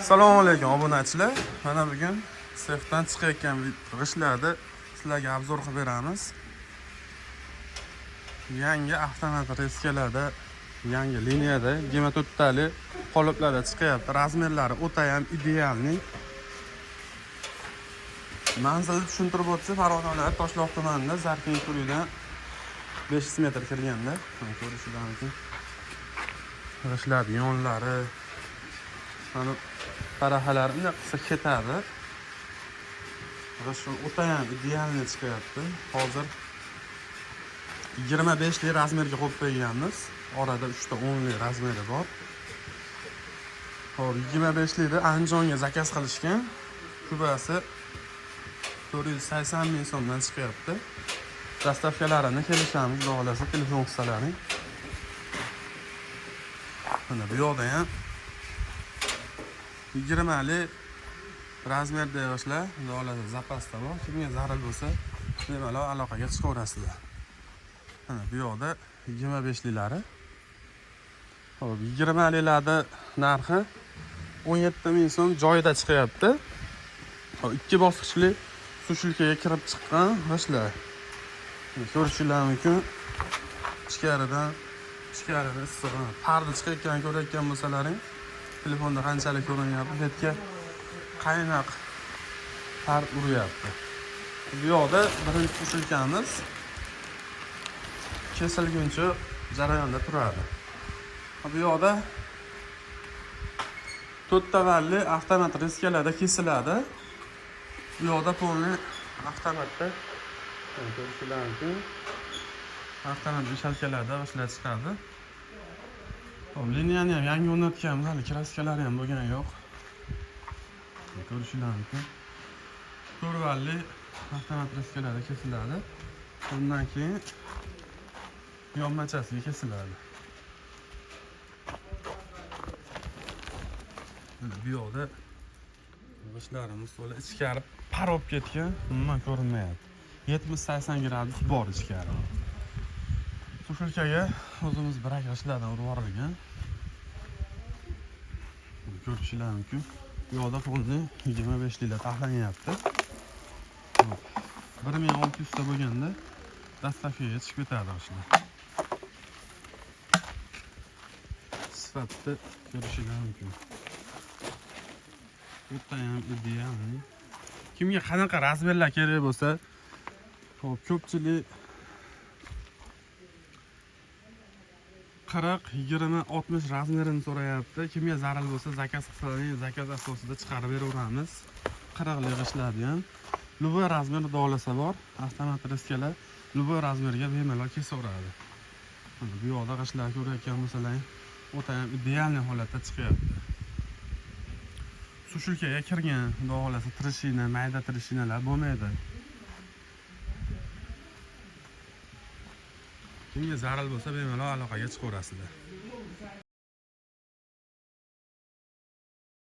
Assalomu alaykum obunachilar. Mana bugun sexdan chiqayotgan g'ishlarni sizlarga obzor qilib beramiz. Yangi avtomat reskalarda, yangi liniyada 24 tali qoliplarda chiqyapti. Razmerlari o'ta ham idealni. Manzilni tushuntirib o'tsa, Farg'onalar Toshloq tumanida Zarkin ko'ridan 500 metr kirganda, ko'rishingiz mumkin. G'ishlar yonlari mana paraxalarni qilsa ketadi. G'isht o'ta ham idealni chiqyapti. Hozir 25 li razmerga qo'yib qo'yganmiz. Orada 3 ta 10 li razmeri bor. Hop, 25 lida Andijonga zakaz qilishgan. Kubasi 480 ming so'mdan chiqyapti. Dastavkalarini kelishamiz, xudo xolasa telefon qilsalaring. Mana bu yoqda ham 20 li razmerda yoshlar, xudo xolasa zapasda bor. Kimga zarur bo'lsa, bemalol aloqaga chiqaverasizlar. Mana bu yoqda 25 lilari. Hop, 20 lilarda narxi 17 ming so'm joyida chiqyapti. Hop, 2 bosqichli sushilkaga kirib chiqqan g'ishlar. Ko'rishingiz mumkin. Ichkarida issig'ini, parda chiqayotgan ko'rayotgan bo'lsalaring, telefonda qanchalik ko'rinyapti, betga qaynoq par uryapti. Bu yoqda birinchi sushilkamiz kesilguncha jarayonda turadi. Bu yoqda 4 tavalli avtomat reskalarda kesiladi. Bu yoqda polni avtomatda ko'rishingiz mumkin. Avtomat shalkalarda g'ishlar chiqadi. Hop, liniyani ham yangi o'rnatganmiz, hali kraskalari ham bo'lgani yo'q. Ko'rishingiz mumkin. 4 valli avtomat reskalarda kesiladi. Undan keyin yonmachasiga kesiladi. Bu yoqda g'ishlarimiz to'la ichkari par olib ketgan, umuman ko'rinmayapti. 70-80 gradus bor ichkari. Sushilkaga o'zimiz birak g'ishlardan urib yuborilgan. Ko'rishingiz mumkin. Bu yoqda polni 25 lida taxlanyapti. 1600 ta bo'lganda dastavkaga chiqib ketadi g'ishlar. Sifatda ko'rishingiz mumkin. O'ta ham idealni. Kimga qanaqa razmerlar kerak bo'lsa, hop, ko'pchilik 40, 20, 60 razmerini so'rayapti. Kimga zarur bo'lsa zakaz qilsalaring, zakaz asosida chiqarib beraveramiz. 40 li g'ishlarni ham любой razmer dolasa bor, avtomat reskalar любой razmerga bemalol kesaveradi. Mana bu yoqda g'ishlar ko'rayotgan bo'lsalaring, o'ta ham idealni holatda chiqyapti. Sushilkaga kirgan, xudo xolasa trishina, mayda trishinalar bo'lmaydi. Kimga zarur bo'lsa bemalol aloqaga chiqaverasizlar.